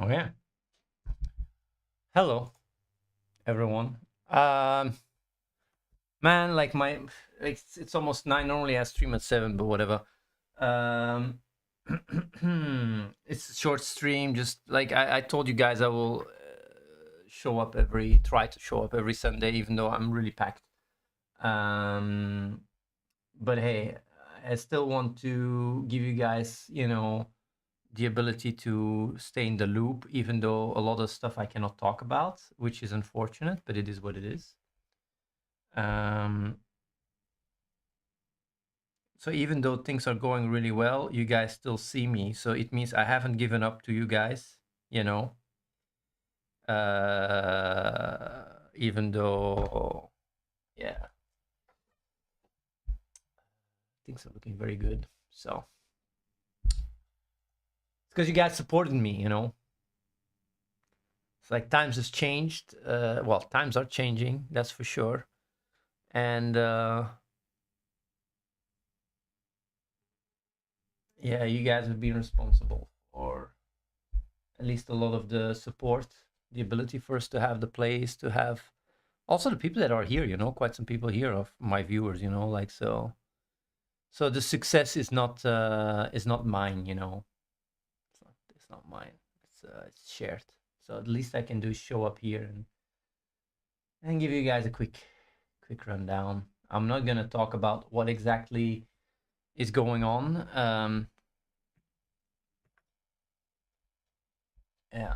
Oh yeah. Hello, everyone. Um, Man, like it's almost 9. Normally I stream at 7, but whatever. Um, it's a short stream. Just like I told you guys, I will try to show up every Sunday, even though I'm really packed. But hey, I still want to give you guys, the ability to stay in the loop, even though a lot of stuff I cannot talk about, which is unfortunate, but it is what it is. So even though things are going really well, you guys still see me. So it means I haven't given up to you guys, you know. Even though, yeah, things are looking very good. So it's because you guys supported me, you know. It's like times has changed. Well, times are changing, that's for sure. And yeah, you guys have been responsible for at least a lot of the support, the ability for us to have the place, to have also the people that are here, you know, quite some people here of my viewers, you know, like so the success is not mine, you know. It's not mine. It's shared. So at least I can do is show up here and give you guys a quick rundown. I'm not gonna talk about what exactly is going on. Yeah.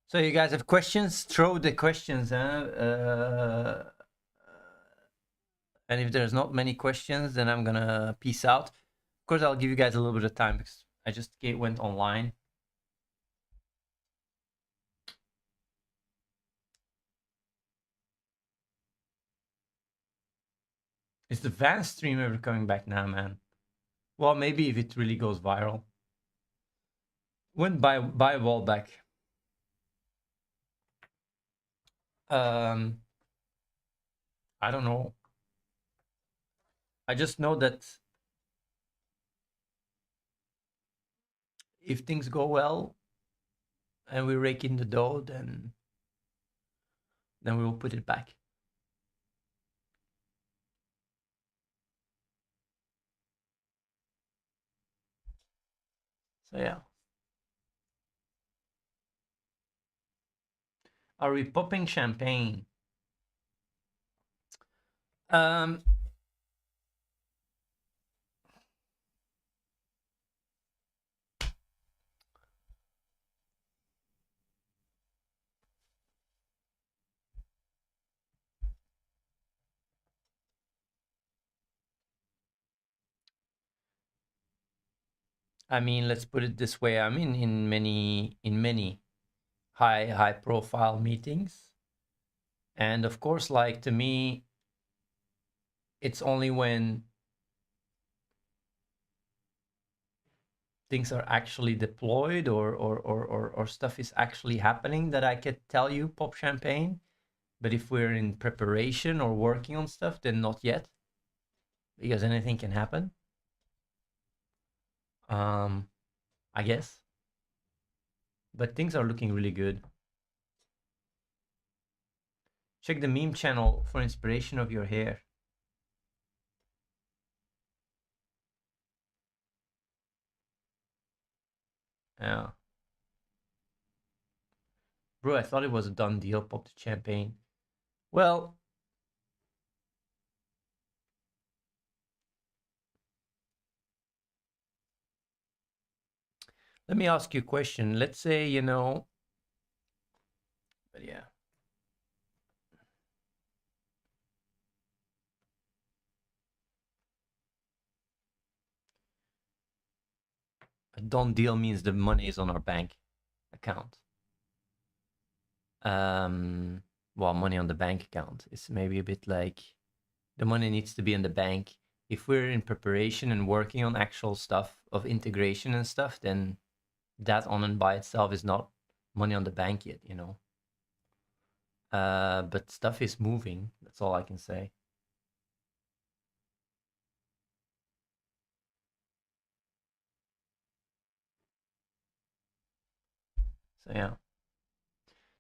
So you guys have questions? Throw the questions, and if there's not many questions, then I'm gonna peace out. Of course, I'll give you guys a little bit of time because I just went online. Is the Van stream ever coming back now, man? Well, maybe if it really goes viral. When buy a wall back. Um, I don't know. I just know that if things go well and we rake in the dough, then we will put it back. So yeah. Are we popping champagne? Um, I mean, let's put it this way. I'm in many high profile meetings, and of course, like to me, it's only when things are actually deployed or stuff is actually happening that I could tell you pop champagne. But if we're in preparation or working on stuff, then not yet, because anything can happen. I guess. But things are looking really good. Check the meme channel for inspiration of your hair. Yeah. Bro, I thought it was a done deal, pop the champagne. Well, let me ask you a question. Let's say, but yeah. A done deal means the money is on our bank account. Well, money on the bank account is maybe a bit like the money needs to be in the bank. If we're in preparation and working on actual stuff of integration and stuff, then that on and by itself is not money on the bank yet, you know. But stuff is moving. That's all I can say. So yeah.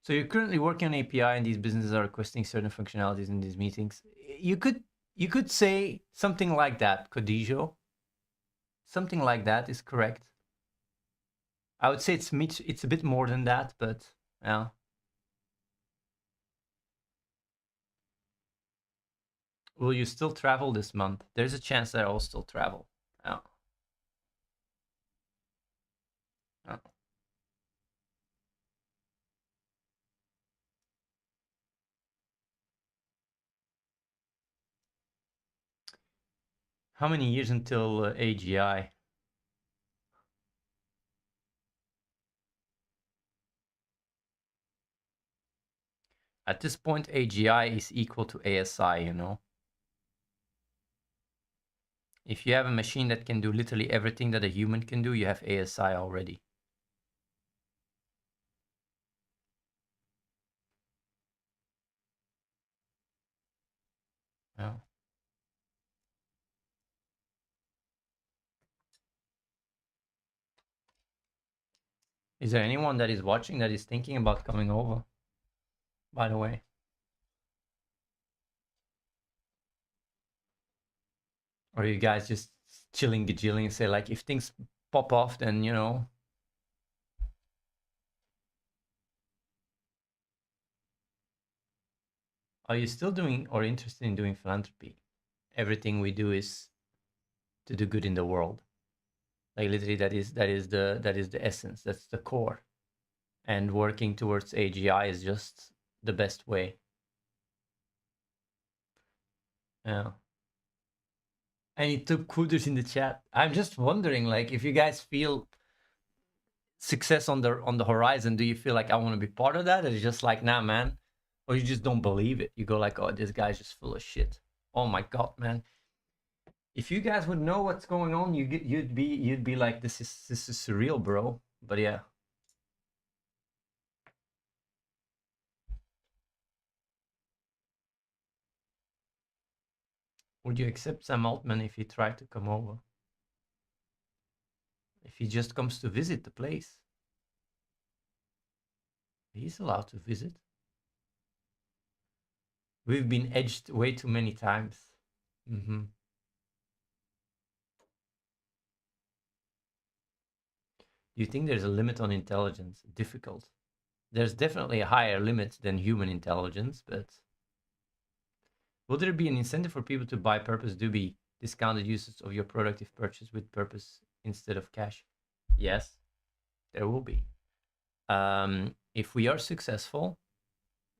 So you're currently working on API, and these businesses are requesting certain functionalities in these meetings. You could say something like that, Codijo. Something like that is correct. I would say it's a bit more than that, but yeah. Will you still travel this month? There's a chance that I'll still travel. Yeah. Yeah. How many years until AGI? At this point, AGI is equal to ASI, you know? If you have a machine that can do literally everything that a human can do, you have ASI already. Yeah. Is there anyone that is watching that is thinking about coming over, by the way? Or are you guys just chilling, gajilling, and say, like, if things pop off, then, you know? Are you still doing or interested in doing philanthropy? Everything we do is to do good in the world. Like literally, that is the essence. That's the core. And working towards AGI is just the best way. Yeah. And it took kudos in the chat. I'm just wondering, like, if you guys feel success on the horizon, do you feel like I want to be part of that? Or it's just like, nah, man, or you just don't believe it? You go like, oh, this guy's just full of shit. Oh my god, man! If you guys would know what's going on, you'd be like, this is surreal, bro. But yeah. Would you accept Sam Altman if he tried to come over? If he just comes to visit the place? He's allowed to visit. We've been edged way too many times. Mm-hmm. Do you think there's a limit on intelligence? Difficult. There's definitely a higher limit than human intelligence, but will there be an incentive for people to buy purpose Doobie discounted usage of your product if purchased with purpose instead of cash? Yes, there will be. If we are successful,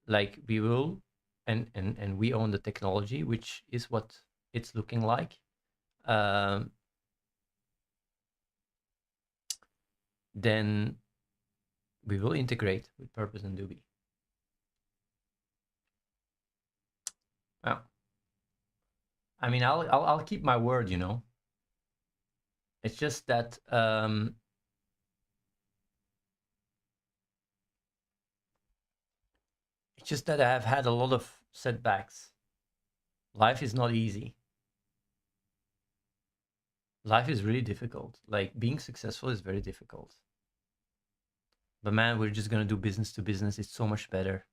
like we will, and we own the technology, which is what it's looking like, then we will integrate with purpose and Doobie. Well, I mean, I'll keep my word, you know. It's just that I have had a lot of setbacks. Life is not easy. Life is really difficult. Like, being successful is very difficult. But man, we're just gonna do business to business. It's so much better.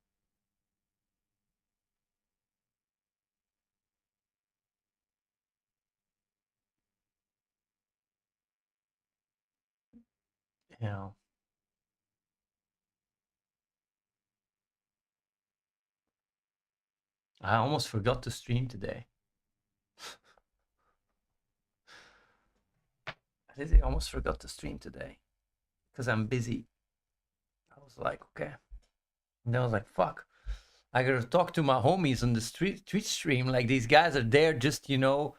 You know. I almost forgot to stream today. I almost forgot to stream today because I'm busy. I was like, okay. And then I was like, fuck. I gotta talk to my homies on the Twitch stream. Like, these guys are there just, you know,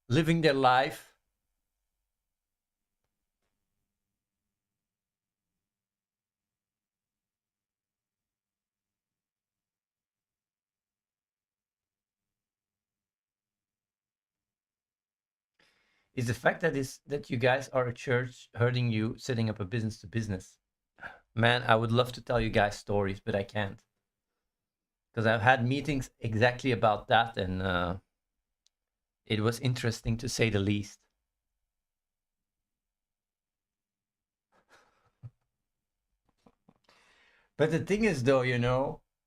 living their life. Is the fact that you guys are a church hurting you setting up a business to business? Man, I would love to tell you guys stories, but I can't. Because I've had meetings exactly about that, and it was interesting to say the least. But the thing is, though,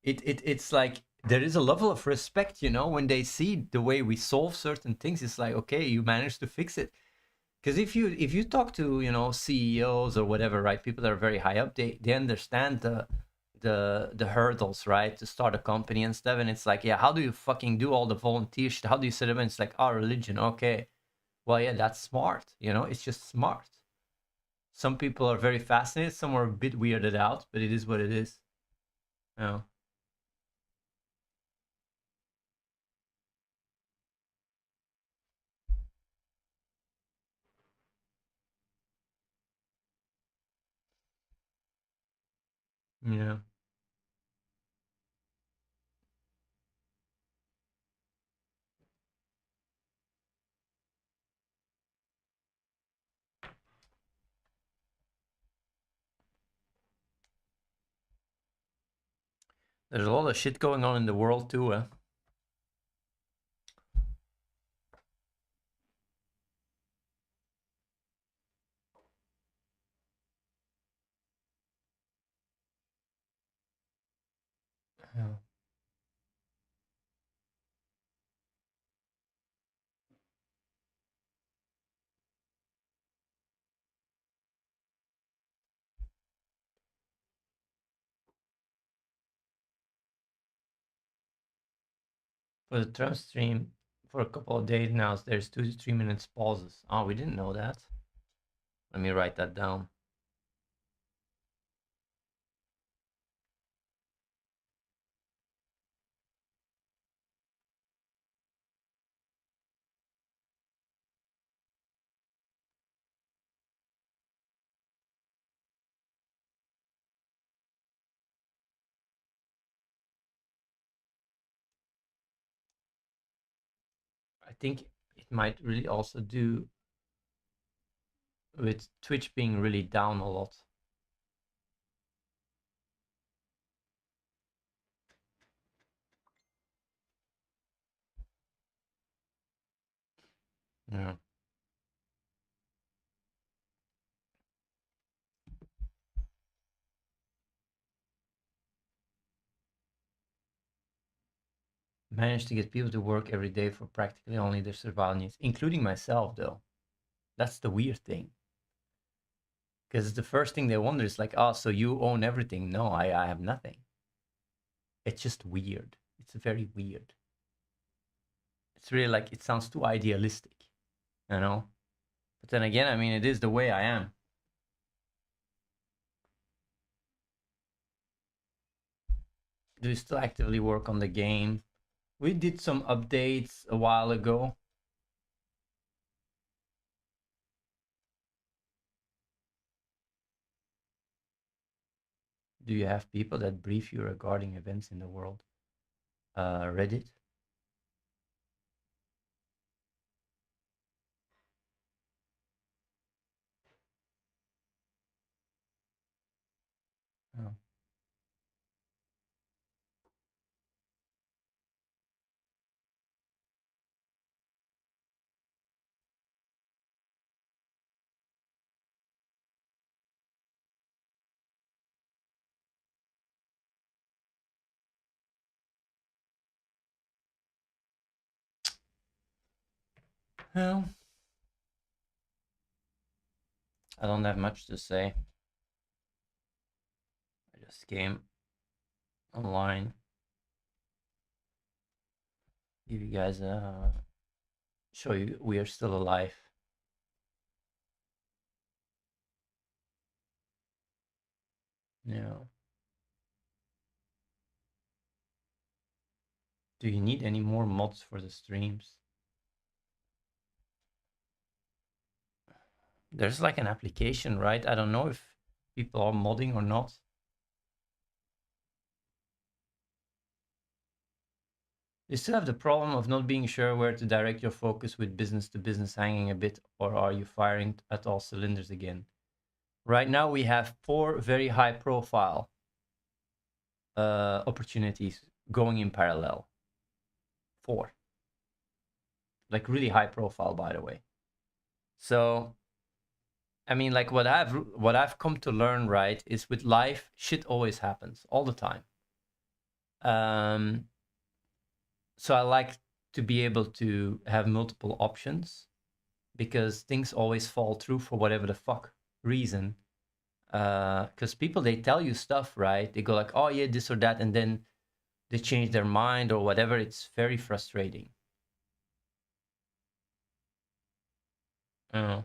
it's like there is a level of respect, when they see the way we solve certain things. It's like, okay, you managed to fix it. Because if you talk to CEOs or whatever, right, people that are very high up, they understand the hurdles, right, to start a company and stuff. And it's like, yeah, how do you fucking do all the volunteer shit? How do you set up? And it's like, our religion, okay, well, yeah, that's smart. It's just smart. Some people are very fascinated, some are a bit weirded out, but it is what it is. Yeah. Yeah. There's a lot of shit going on in the world too, eh? Yeah. For the Trump stream, for a couple of days now, there's 2 to 3 minutes pauses. Oh, we didn't know that. Let me write that down. I think it might really also do with Twitch being really down a lot. Yeah. Managed to get people to work every day for practically only their survival needs, including myself, though. That's the weird thing. Because the first thing they wonder is like, oh, so you own everything. No, I have nothing. It's just weird. It's very weird. It's really like, it sounds too idealistic, you know? But then again, I mean, it is the way I am. Do you still actively work on the game? We did some updates a while ago. Do you have people that brief you regarding events in the world? Reddit? Oh. Well, I don't have much to say. I just came online, give you guys a show you we are still alive. Yeah. Do you need any more mods for the streams? There's like an application, right? I don't know if people are modding or not. You still have the problem of not being sure where to direct your focus with business to business hanging a bit, or are you firing at all cylinders again? Right now we have 4 very high profile opportunities going in parallel. 4. Like really high profile, by the way. So I mean, like what I've come to learn, right, is with life, shit always happens all the time. Um, so I like to be able to have multiple options because things always fall through for whatever the fuck reason. Because people, they tell you stuff, right? They go like, oh yeah, this or that, and then they change their mind or whatever. It's very frustrating. Uh,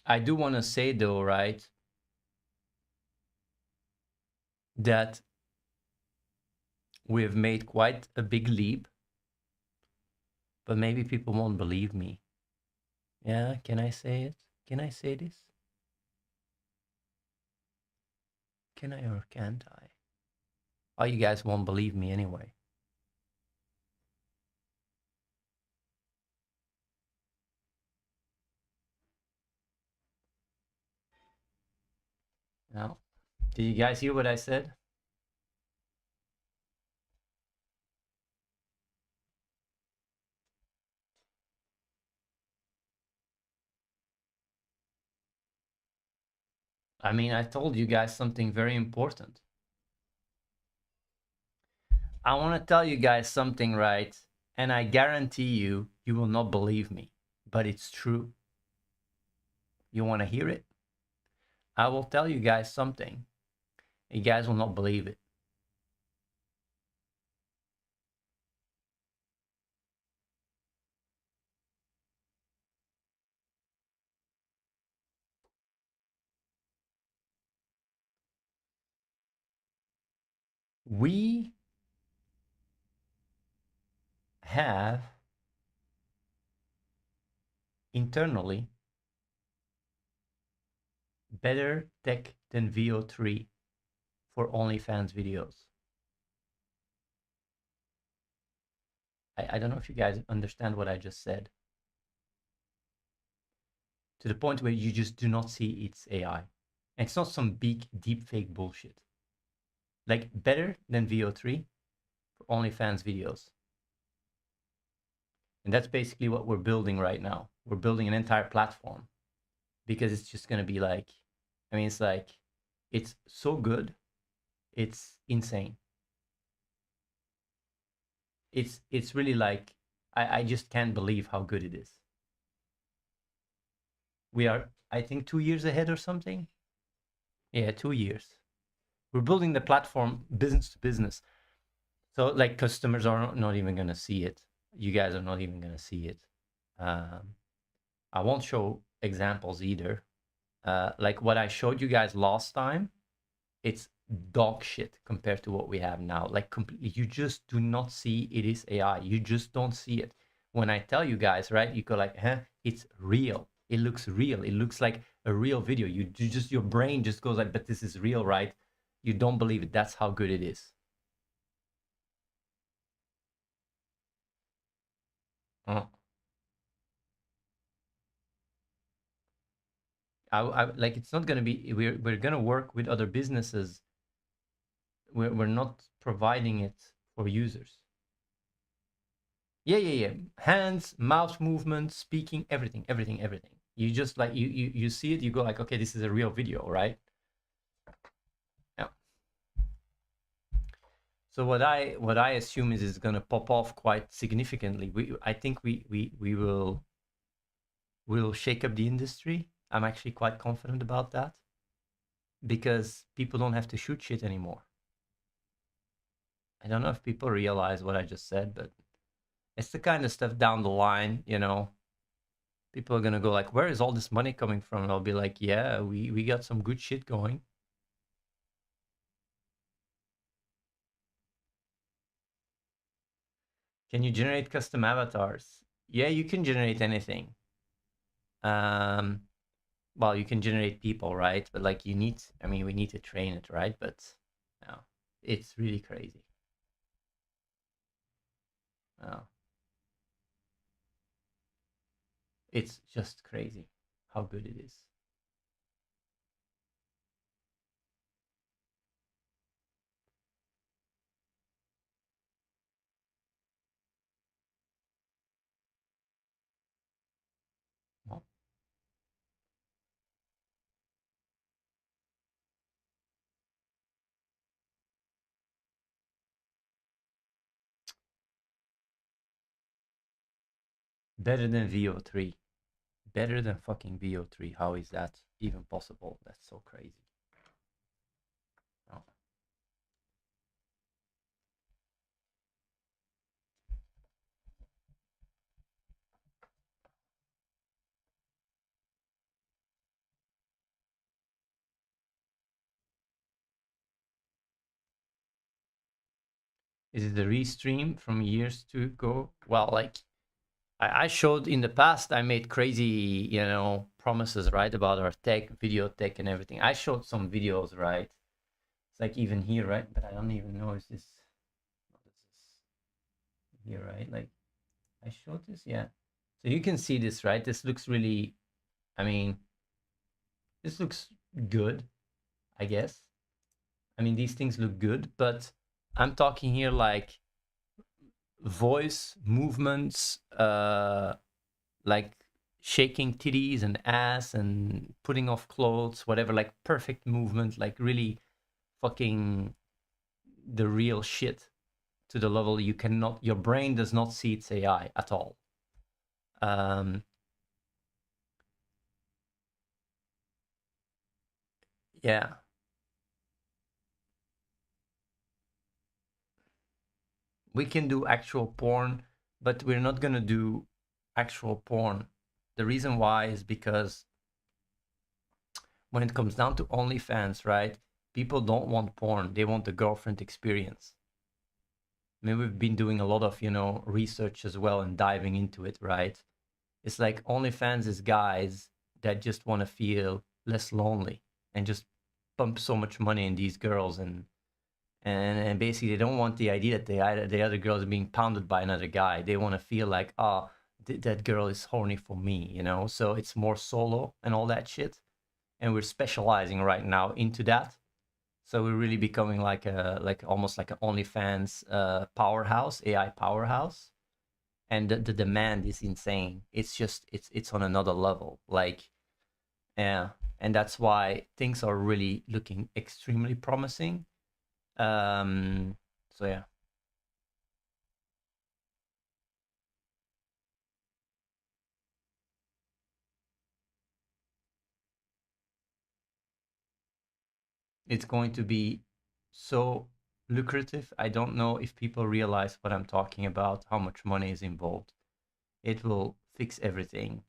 I do want to say though, right, that we've made quite a big leap, but maybe people won't believe me. Yeah, can I say it? Can I say this? Can I or can't I? Oh, you guys won't believe me anyway. No. Did you guys hear what I said? I mean, I told you guys something very important. I want to tell you guys something, right? And I guarantee you, you will not believe me, but it's true. You want to hear it? I will tell you guys something. You guys will not believe it. We have internally better tech than VO3 for OnlyFans videos. I don't know if you guys understand what I just said. To the point where you just do not see it's AI. And it's not some big deep fake bullshit. Like better than VO3 for OnlyFans videos. And that's basically what we're building right now. We're building an entire platform because it's just going to be like, I mean, it's like, it's so good. It's insane. It's really like, I just can't believe how good it is. We are, I think, 2 years ahead or something. Yeah, 2 years. We're building the platform business to business. So like customers are not even going to see it. You guys are not even going to see it. Um, I won't show examples either. Like what I showed you guys last time, it's dog shit compared to what we have now. Like completely, you just do not see it is AI. You just don't see it. When I tell you guys, right, you go like, huh, it's real. It looks real. It looks like a real video. You just, your brain just goes like, but this is real, right? You don't believe it. That's how good it is. Uh, I like it's not gonna be. We're gonna work with other businesses. We're not providing it for users. Yeah. Hands, mouth movement, speaking, everything, everything, everything. You just like you see it, you go like, okay, this is a real video, right? Yeah. So what I assume is it's gonna pop off quite significantly. I think we will shake up the industry. I'm actually quite confident about that because people don't have to shoot shit anymore. I don't know if people realize what I just said, but it's the kind of stuff down the line, people are gonna go like, where is all this money coming from? And I'll be like, yeah, we got some good shit going. Can you generate custom avatars? Yeah, you can generate anything. Um, well, you can generate people, right? But like I mean, we need to train it, right? But no, it's really crazy. No, it's just crazy how good it is. Well, Better than VO3. Better than fucking VO3. How is that even possible? That's so crazy. Oh. Is it the restream from years to go? Well, like I showed in the past, I made crazy, promises, right, about our tech, video tech, and everything. I showed some videos, right? It's like even here, right? But I don't even know is this here, right? Like I showed this, yeah. So you can see this, right? This looks really, I mean, this looks good, I guess. I mean, these things look good, but I'm talking here like voice movements, like shaking titties and ass and putting off clothes, whatever, like perfect movement, like really fucking the real shit to the level you cannot, your brain does not see it's AI at all. Um, yeah, we can do actual porn, but we're not gonna do actual porn. The reason why is because when it comes down to OnlyFans, right? People don't want porn; they want the girlfriend experience. I mean, we've been doing a lot of, research as well and diving into it, right? It's like OnlyFans is guys that just want to feel less lonely and just pump so much money in these girls and basically they don't want the idea that the other girl is being pounded by another guy. They want to feel like, oh, that girl is horny for me, So it's more solo and all that shit. And we're specializing right now into that. So we're really becoming like almost like an OnlyFans powerhouse, AI powerhouse, and the demand is insane. It's just it's on another level. Like, yeah, and that's why things are really looking extremely promising. Um, so yeah, it's going to be so lucrative. I don't know if people realize what I'm talking about, how much money is involved. It will fix everything.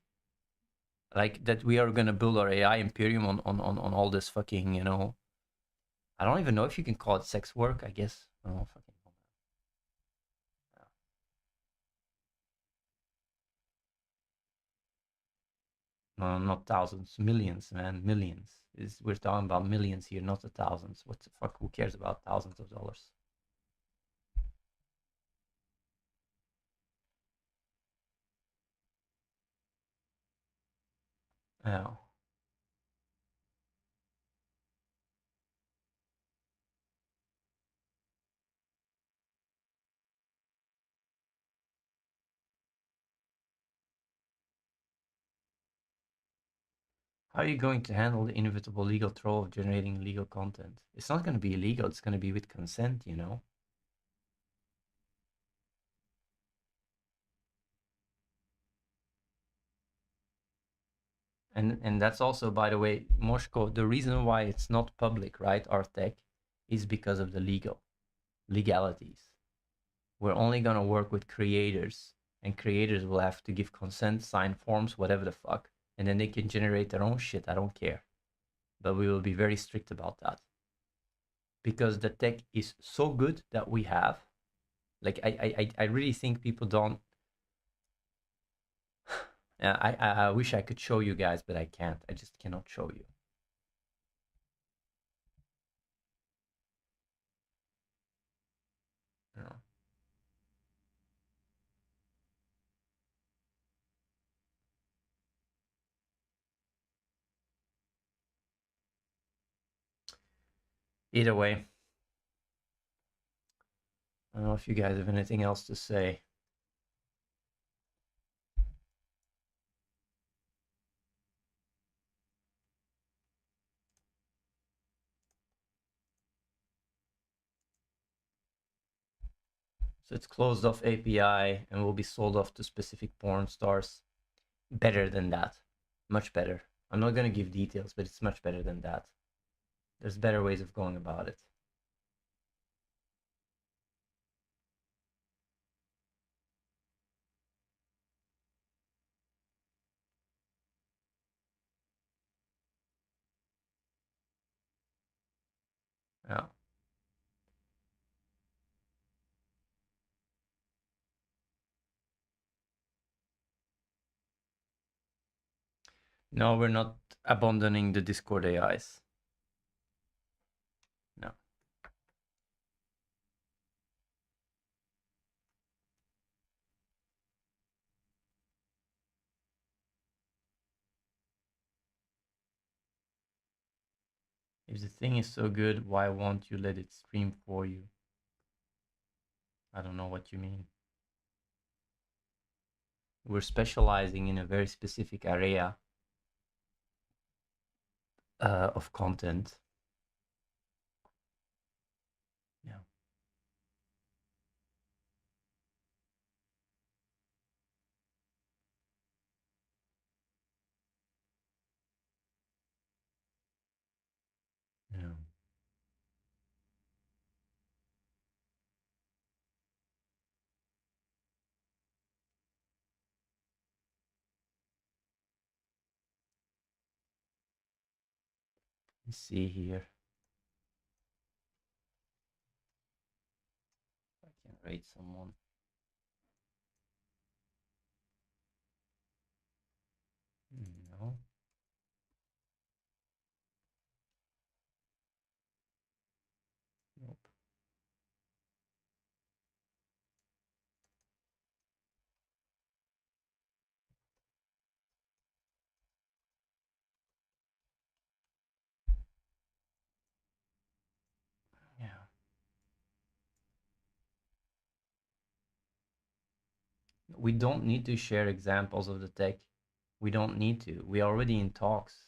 Like that we are gonna build our AI imperium on all this fucking, I don't even know if you can call it sex work, I guess. I don't know, fucking no, not thousands, millions, man, millions. We're talking about millions here, not the thousands. What the fuck? Who cares about thousands of dollars? Yeah. How are you going to handle the inevitable legal troll of generating illegal content? It's not going to be illegal. It's going to be with consent. And that's also, by the way, Moshko, the reason why it's not public, right, our tech, is because of the legalities. We're only going to work with creators, and creators will have to give consent, sign forms, whatever the fuck, and then they can generate their own shit. I don't care. But we will be very strict about that because the tech is so good that we have. Like, I really think people don't. I wish I could show you guys, but I can't. I just cannot show you. You know. Either way, I don't know if you guys have anything else to say. So it's closed off API and will be sold off to specific porn stars. Better than that. Much better. I'm not going to give details, but it's much better than that. There's better ways of going about it. Yeah. No, we're not abandoning the Discord AIs. No. If the thing is so good, why won't you let it stream for you? I don't know what you mean. We're specializing in a very specific area of content. Yeah. Yeah. Let's see here. I can rate someone. No. Nope. Yeah. We don't need to share examples of the tech. We don't need to. We're already in talks.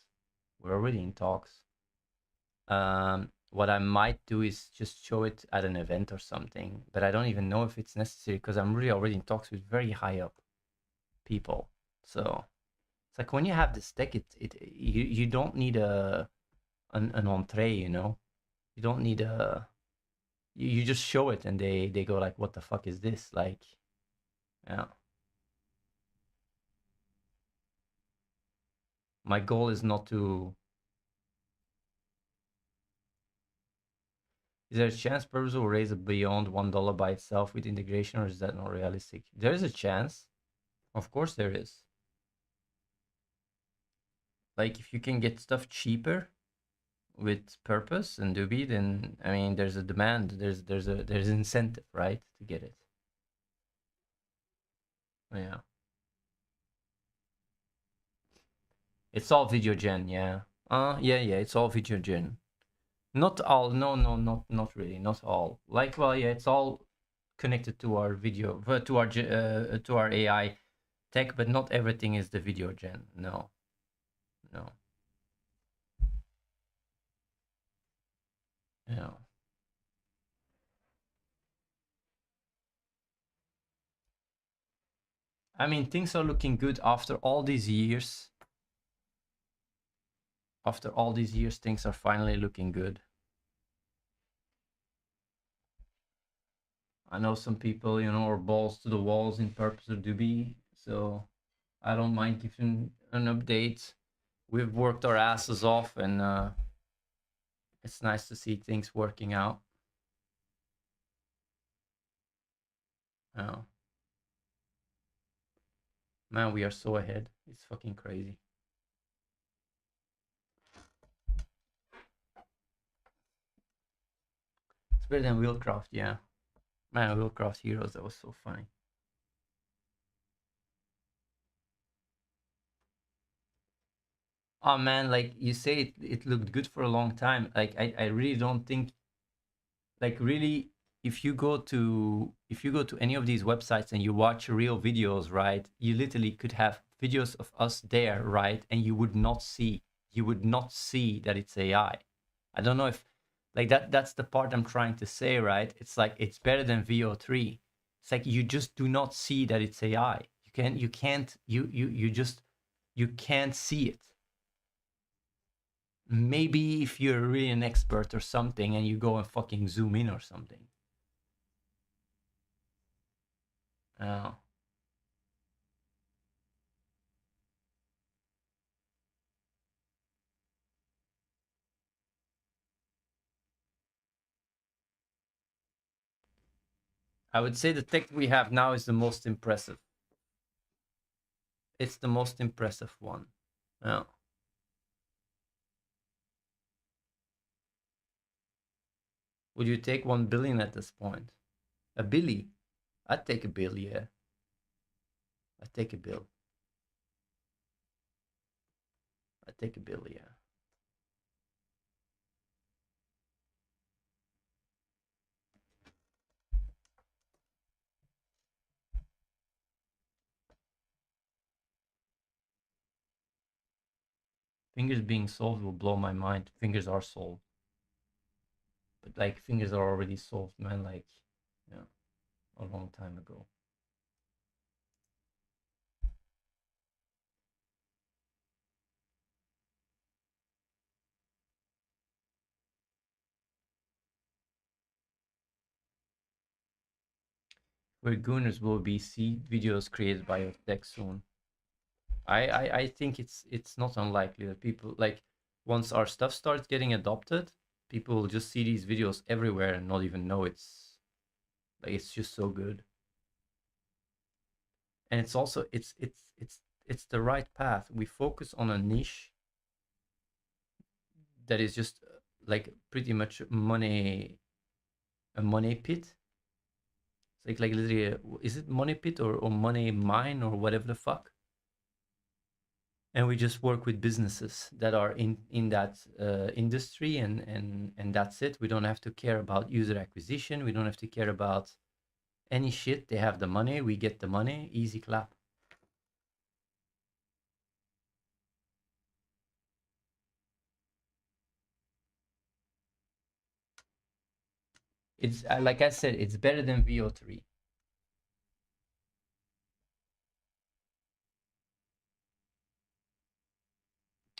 We're already in talks. What I might do is just show it at an event or something, but I don't even know if it's necessary because I'm really already in talks with very high up people. So it's like when you have this tech, you don't need an entree, you know. You don't need you just show it and they go like, what the fuck is this? Like, yeah. My goal is not to. Is there a chance Purpose will raise it beyond $1 by itself with integration, or is that not realistic? There is a chance. Of course there is. Like if you can get stuff cheaper with Purpose and Doobie, then I mean there's a demand, there's incentive, right, to get it. Yeah. It's all video gen, yeah. Yeah, it's all video gen. Not all, no, not really, not all. Like, well, yeah, it's all connected to our video, to our AI tech, but not everything is the video gen. No. Yeah. I mean, things are looking good after all these years. After all these years, things are finally looking good. I know some people, are balls to the walls in Purpose or Doobie, so I don't mind giving an update. We've worked our asses off, and it's nice to see things working out. Oh. Man, we are so ahead. It's fucking crazy. It's better than Wheelcraft, yeah. Man, Wheelcraft Heroes, that was so funny. Oh man, like you say, it looked good for a long time. Like I really don't think, like really, if you go to any of these websites and you watch real videos, right? You literally could have videos of us there, right? And you would not see that it's AI. I don't know if like that's the part I'm trying to say, right? It's like it's better than VO3, It's like you just do not see that it's AI. You can't see it. Maybe if you're really an expert or something and you go and fucking zoom in or something. Oh. I would say the tech we have now is the most impressive. It's the most impressive one. Oh. Would you take 1 billion at this point? A billy? I'd take a bill, yeah. I'd take a bill. I'd take a bill, yeah. Fingers being solved will blow my mind. Fingers are solved. But like fingers are already solved, man, like yeah, a long time ago. Where gooners will be see videos created by your tech soon. I think it's not unlikely that people like once our stuff starts getting adopted, people will just see these videos everywhere and not even know it's just so good. And it's also it's the right path. We focus on a niche that is just like pretty much a money pit. It's like literally is it money pit or money mine or whatever the fuck? And we just work with businesses that are in that industry and that's it. We don't have to care about user acquisition. We don't have to care about any shit. They have the money, we get the money, easy clap. It's like I said, it's better than VO3.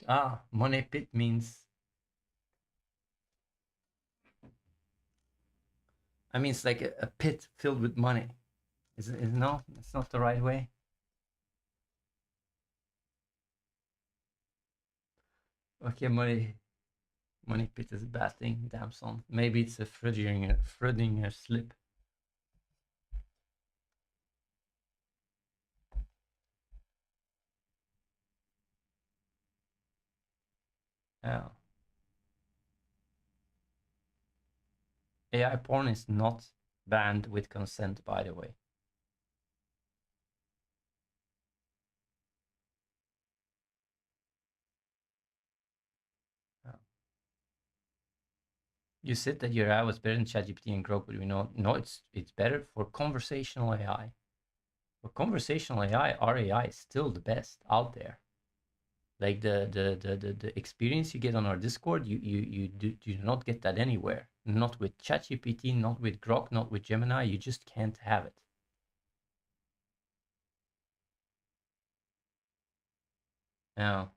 Ah, money pit means, I mean, it's like a pit filled with money. Is no, it's not the right way. Okay, money pit is a bad thing. Damn son. Maybe it's a Freudinger slip. Yeah. AI porn is not banned with consent, by the way. Yeah. You said that your AI was better than ChatGPT and Grok, but we know no, it's better for conversational AI. For conversational AI, our AI is still the best out there. Like the experience you get on our Discord, you do not get that anywhere. Not with ChatGPT, not with Grok, not with Gemini. You just can't have it. Yeah.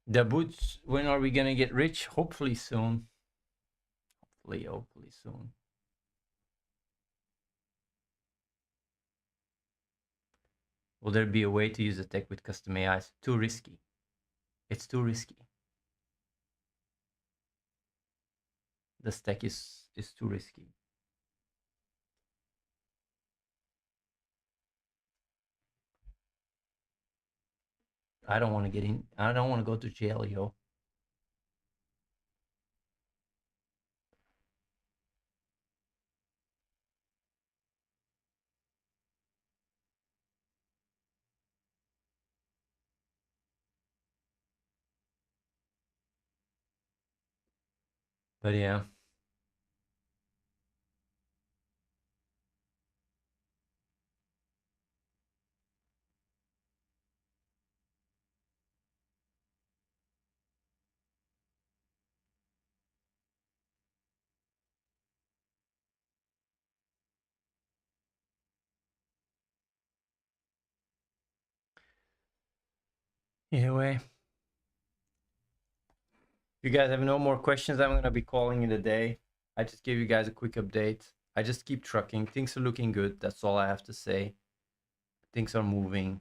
The boots. When are we gonna get rich? Hopefully soon. Hopefully soon. Will there be a way to use the tech with custom AIs? Too risky. It's too risky. The stack is too risky. I don't want to get in. I don't want to go to jail, yo. But yeah, Either way, if you guys have no more questions, I'm gonna be calling it a day. I just gave you guys a quick update. I just keep trucking. Things are looking good. That's all I have to say. Things are moving.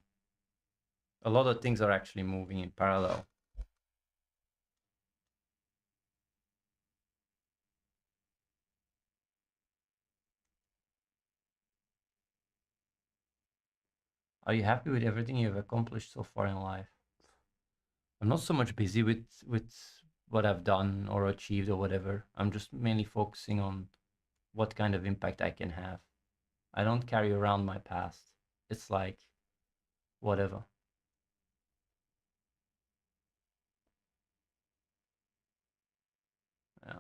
A lot of things are actually moving in parallel. Are you happy with everything you've accomplished so far in life? I'm not so much busy with what I've done or achieved or whatever. I'm just mainly focusing on what kind of impact I can have. I don't carry around my past. It's like whatever. Yeah.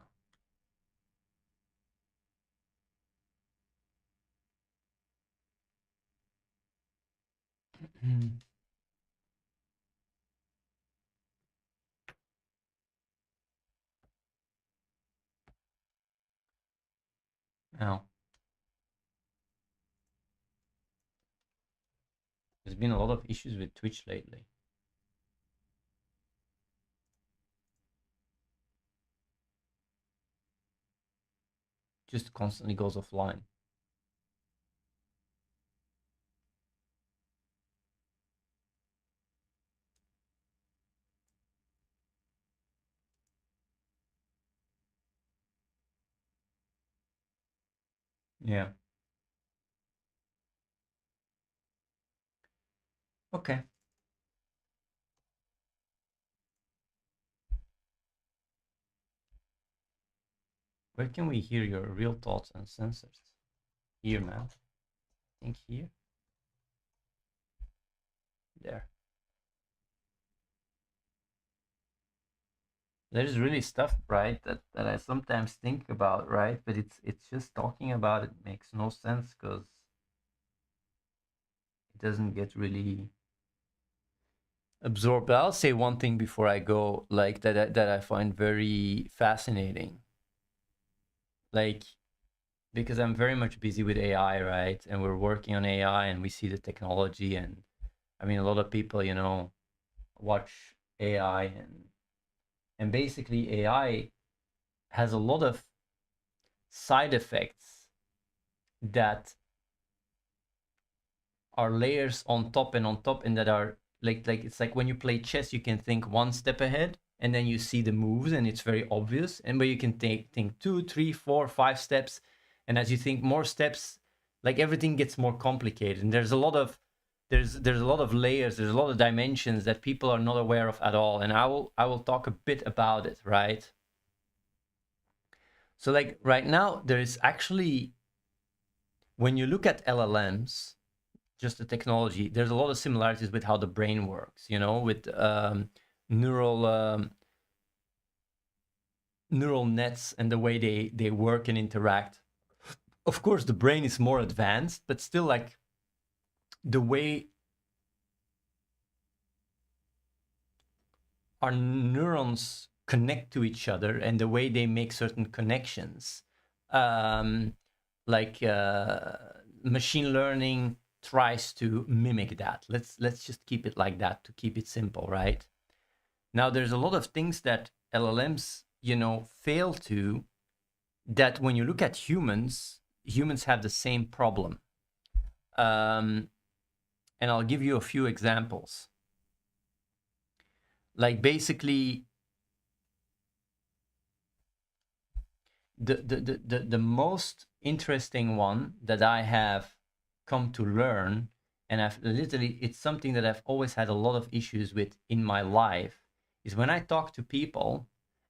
Now, there's been a lot of issues with Twitch lately. Just constantly goes offline. Yeah. Okay. Where can we hear your real thoughts and sensors? Here, man. I think here. There. There's really stuff, right, that I sometimes think about, right? But it's just talking about it makes no sense because it doesn't get really absorbed. But I'll say one thing before I go, like that I find very fascinating. Like because I'm very much busy with AI, right? And we're working on AI and we see the technology and I mean a lot of people, watch AI and basically AI has a lot of side effects that are layers on top and on top and that are like it's like when you play chess you can think one step ahead and then you see the moves and it's very obvious and where you can think 2, 3, 4, 5 steps and as you think more steps like everything gets more complicated and there's a lot of layers, there's a lot of dimensions that people are not aware of at all and I will talk a bit about it, right? So like right now there is actually, when you look at LLMs, just the technology, there's a lot of similarities with how the brain works, with neural neural nets and the way they work and interact. Of course, the brain is more advanced, but still, like the way our neurons connect to each other and the way they make certain connections, um, like machine learning tries to mimic that. Let's just keep it like that to keep it simple, right? Now, there's a lot of things that LLMs, fail to, that when you look at humans have the same problem. And I'll give you a few examples. Like basically, the most interesting one that I have come to learn, and it's something that I've always had a lot of issues with in my life, is when I talk to people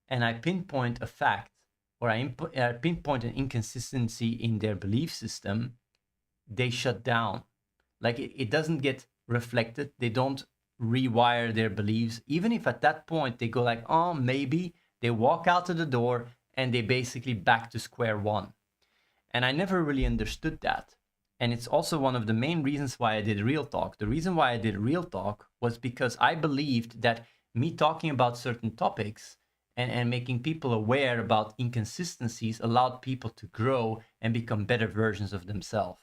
and I pinpoint a fact or I pinpoint an inconsistency in their belief system, they shut down. Like it doesn't get reflected. They don't rewire their beliefs. Even if at that point they go like, oh, maybe, they walk out of the door and they basically back to square one. And I never really understood that. And it's also one of the main reasons why I did Real Talk. The reason why I did Real Talk was because I believed that me talking about certain topics and making people aware about inconsistencies allowed people to grow and become better versions of themselves.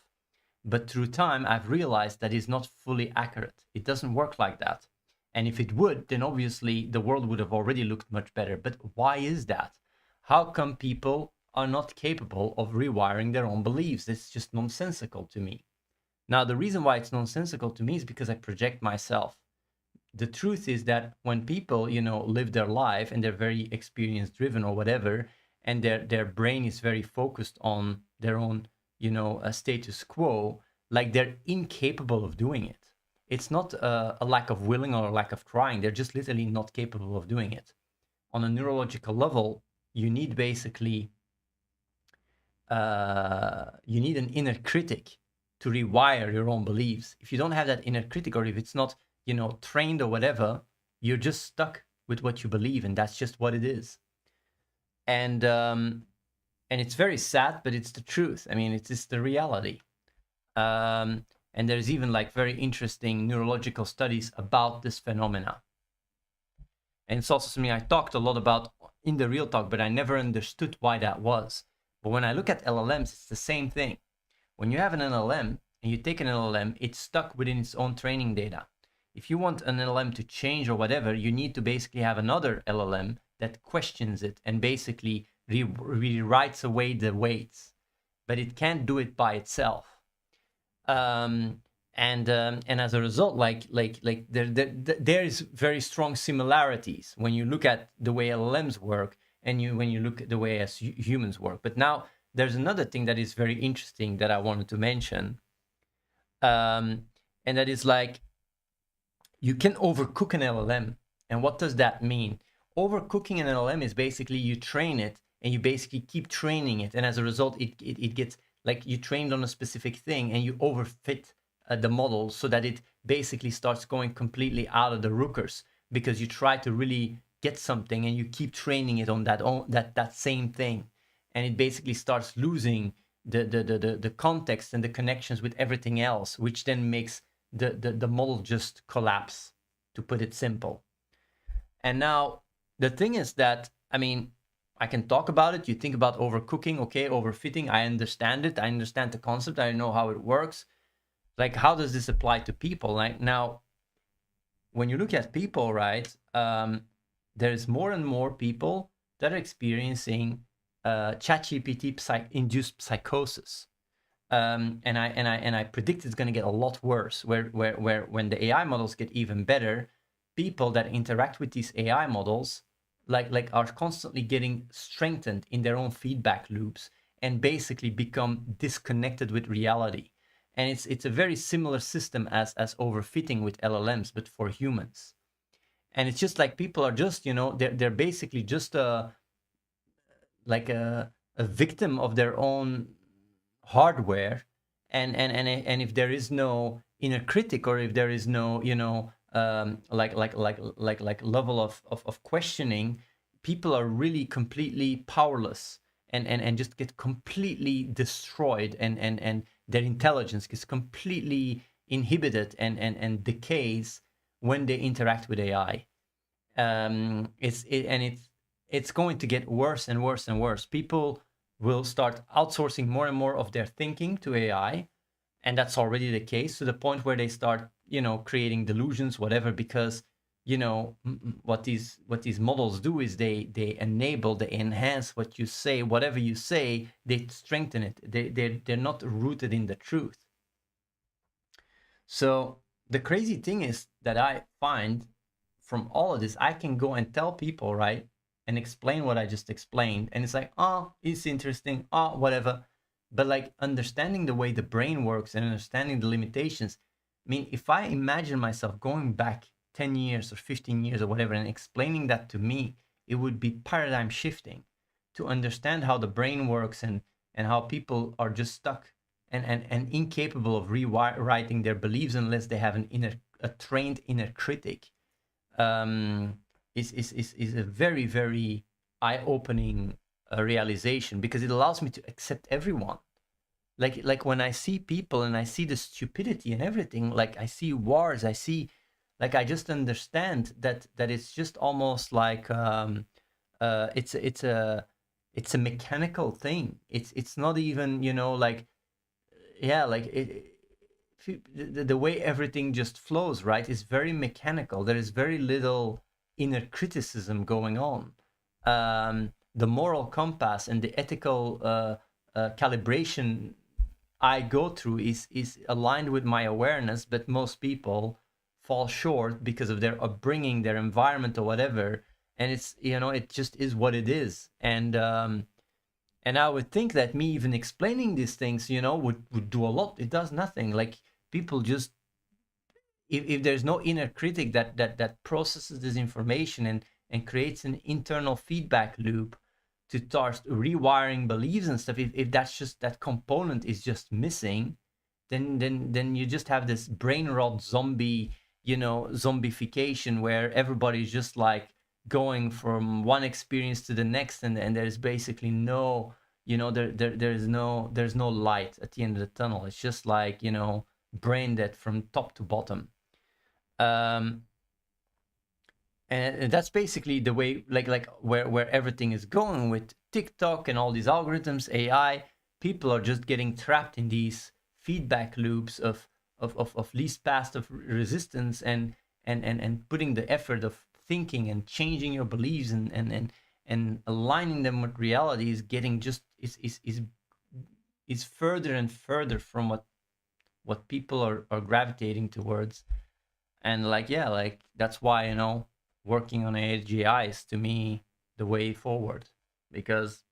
But through time, I've realized that is not fully accurate. It doesn't work like that. And if it would, then obviously the world would have already looked much better. But why is that? How come people are not capable of rewiring their own beliefs? It's just nonsensical to me. Now, the reason why it's nonsensical to me is because I project myself. The truth is that when people, live their life and they're very experience driven or whatever, and their brain is very focused on their own, status quo, like they're incapable of doing it. It's not a lack of willing or a lack of trying. They're just literally not capable of doing it. On a neurological level, you need basically you need an inner critic to rewire your own beliefs. If you don't have that inner critic, or if it's not, trained or whatever, you're just stuck with what you believe, and that's just what it is. And it's very sad, but it's the truth. I mean, it's just the reality. And there's even like very interesting neurological studies about this phenomena. And it's also something I talked a lot about in the real talk, but I never understood why that was. But when I look at LLMs, it's the same thing. When you have an LLM and you take an LLM, it's stuck within its own training data. If you want an LLM to change or whatever, you need to basically have another LLM that questions it and basically rewrites away the weights. But it can't do it by itself. And as a result, there is very strong similarities when you look at the way LLMs work and when you look at the way as humans work. But now there's another thing that is very interesting that I wanted to mention, and that is like you can overcook an LLM. And what does that mean? Overcooking an LLM is basically you train it and you basically keep training it, and as a result, it gets like you trained on a specific thing and you overfit the model so that it basically starts going completely out of the rookers because you try to really get something and you keep training it on that same thing, and it basically starts losing the context and the connections with everything else, which then makes the model just collapse, to put it simple. And now the thing is that, I mean, I can talk about it. You think about overcooking, okay, overfitting. I understand it. I understand the concept. I know how it works. Like, how does this apply to people? Like now, when you look at people, right, there's more and more people that are experiencing ChatGPT induced psychosis. And I predict it's going to get a lot worse. Where when the AI models get even better, people that interact with these AI models are constantly getting strengthened in their own feedback loops and basically become disconnected with reality. And it's a very similar system as overfitting with LLMs, but for humans. And it's just like people are just, they're basically just a victim of their own hardware. And if there is no inner critic, or if there is no, level of questioning, people are really completely powerless and just get completely destroyed, and their intelligence gets completely inhibited and decays when they interact with AI. It's going to get worse and worse and worse. People will start outsourcing more and more of their thinking to AI, and that's already the case, to the point where they start, creating delusions, whatever, because, what these models do is they enable, they enhance what you say, whatever you say, they strengthen it. They're not rooted in the truth. So the crazy thing is that I find from all of this, I can go and tell people, right, and explain what I just explained, and it's like, oh, it's interesting, oh, whatever. But like understanding the way the brain works and understanding the limitations, I mean, if I imagine myself going back 10 years or 15 years or whatever and explaining that to me, it would be paradigm shifting to understand how the brain works and how people are just stuck and incapable of rewriting their beliefs unless they have a trained inner critic. Is a very, very eye-opening realization, because it allows me to accept everyone. Like when I see people and I see the stupidity and everything, like I see wars, I see, like, I just understand that it's just almost like it's a mechanical thing. It's not even, like, yeah, like the way everything just flows, right, is very mechanical. There is very little inner criticism going on. The moral compass and the ethical calibration I go through is aligned with my awareness, but most people fall short because of their upbringing, their environment, or whatever. And it's, it just is what it is. And I would think that me even explaining these things, would do a lot. It does nothing. Like, people just, if there's no inner critic that processes this information and creates an internal feedback loop to start rewiring beliefs and stuff, if that's just, that component is just missing, then you just have this brain rot zombie, zombification, where everybody's just like going from one experience to the next, and there's basically no, there's no light at the end of the tunnel. It's just like, brain dead from top to bottom. And that's basically the way, like where everything is going with TikTok and all these algorithms, AI. People are just getting trapped in these feedback loops of least path of resistance, and putting the effort of thinking and changing your beliefs and aligning them with reality is getting just is further and further from what people are gravitating towards. And like that's why, working on AGI is, to me, the way forward, because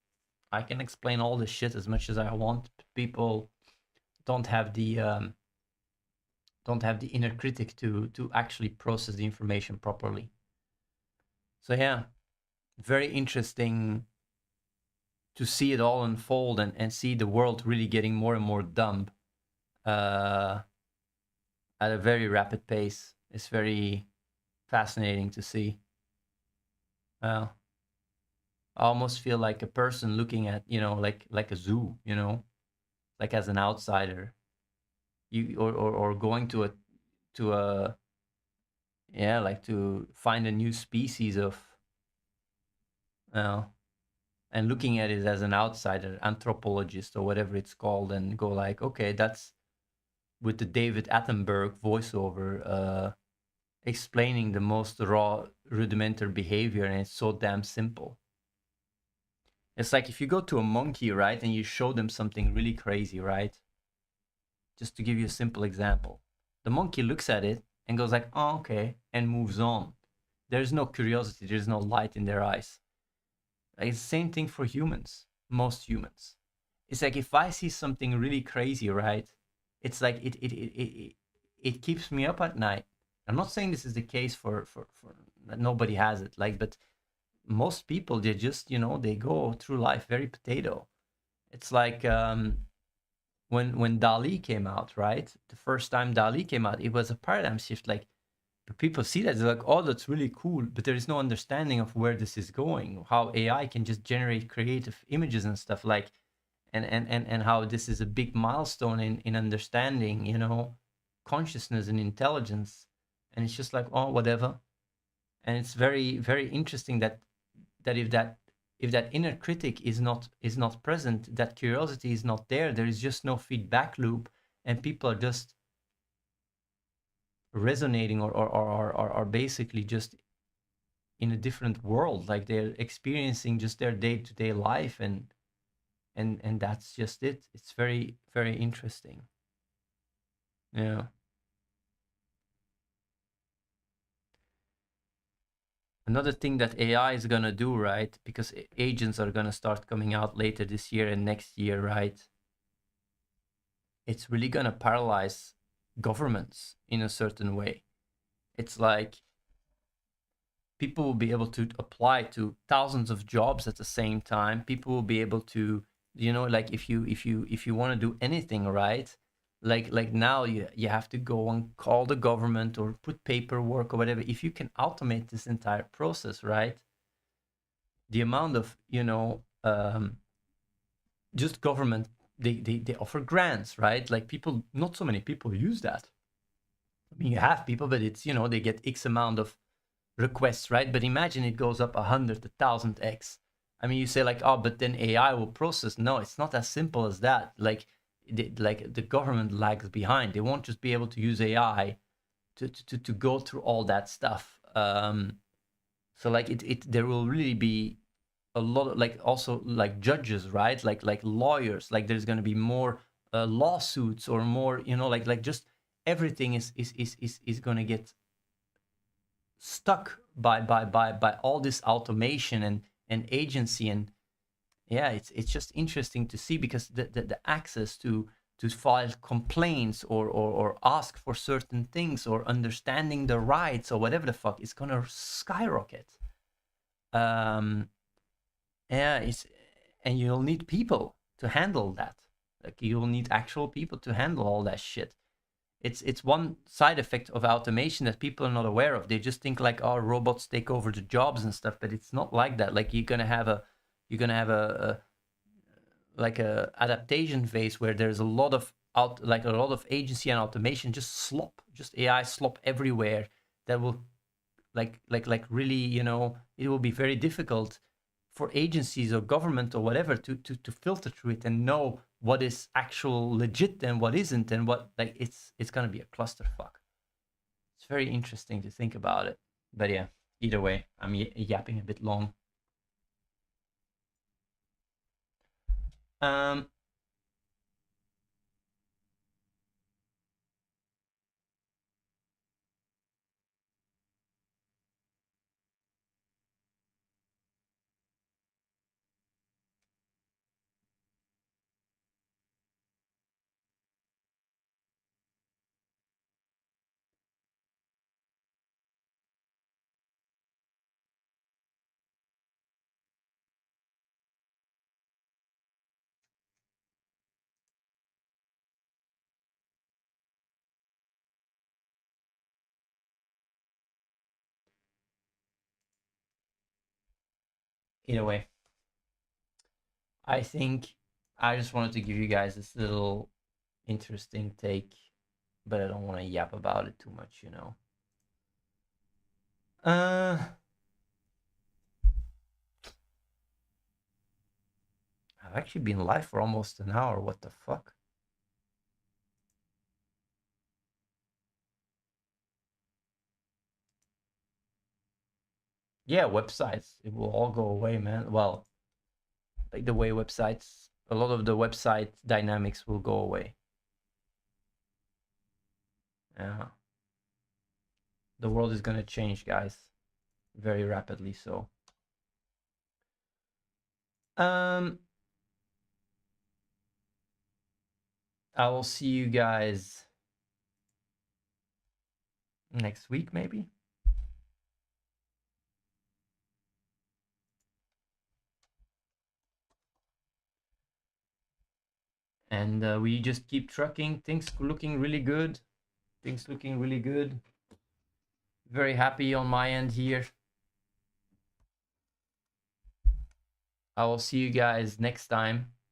I can explain all this shit as much as I want. People don't have the inner critic to actually process the information properly. So yeah, very interesting to see it all unfold and see the world really getting more and more dumb at a very rapid pace. It's very fascinating to see. Well, I almost feel like a person looking at, like a zoo, like as an outsider. Or going to a like to find a new species of, and looking at it as an outsider, anthropologist or whatever it's called, and go like, okay, that's with the David Attenborough voiceover, explaining the most raw rudimentary behavior, and it's so damn simple. It's like if you go to a monkey, right, and you show them something really crazy, right? Just to give you a simple example, the monkey looks at it and goes like, oh, okay, and moves on. There's no curiosity, there's no light in their eyes. Like, it's the same thing for humans, most humans. It's like if I see something really crazy, right, it's like it keeps me up at night. I'm not saying this is the case for nobody has it, like, but most people, they just, they go through life very potato. It's like when Dali came out, right? The first time Dali came out, it was a paradigm shift. Like, people see that, they're like, oh, that's really cool, but there is no understanding of where this is going, how AI can just generate creative images and stuff, like, and how this is a big milestone in understanding, consciousness and intelligence. And it's just like, oh, whatever. And it's very, very interesting that if that inner critic is not present, that curiosity is not there, there is just no feedback loop, and people are just resonating or basically just in a different world, like they're experiencing just their day-to-day life, and that's just it. It's very, very interesting. Yeah. Another thing that AI is gonna do, right? Because agents are gonna start coming out later this year and next year, right? It's really gonna paralyze governments in a certain way. It's like people will be able to apply to thousands of jobs at the same time. People will be able to, like if you want to do anything, right? Like now you have to go and call the government or put paperwork or whatever. If you can automate this entire process, right? The amount of, just government, they offer grants, right? Like people, not so many people use that. I mean, you have people, but it's, they get X amount of requests, right? But imagine it goes up 100, 1,000x. I mean, you say like, oh, but then AI will process. No, it's not as simple as that. Like, like the government lags behind. They won't just be able to use AI to go through all that stuff. So like there will really be a lot of, like, also like judges, right? Like lawyers. Like there's going to be more lawsuits or more, like just everything is going to get stuck by all this automation and agency. And yeah, it's just interesting to see, because the access to file complaints or ask for certain things or understanding the rights or whatever the fuck is gonna skyrocket. um yeah, and you'll need people to handle that. Like you'll need actual people to handle all that shit. It's one side effect of automation that people are not aware of. They just think like, oh, robots take over the jobs and stuff, but it's not like that. Like you're gonna have a like a adaptation phase where there's a lot of a lot of agency and automation, just AI slop everywhere. That will like really, it will be very difficult for agencies or government or whatever to filter through it and know what is actual legit and what isn't, and what, like, it's gonna be a clusterfuck. It's very interesting to think about it. But yeah, either way, I'm yapping a bit long. um Either way, I think I just wanted to give you guys this little interesting take, but I don't want to yap about it too much. uh I've actually been live for almost an hour. What the fuck? Yeah, websites. It will all go away, man. Well, like the way websites, a lot of the website dynamics will go away. Yeah. The world is gonna change, guys, very rapidly. So, um, I will see you guys next week, maybe. And we just keep trucking. Things looking really good. Things looking really good. Very happy on my end here. I will see you guys next time.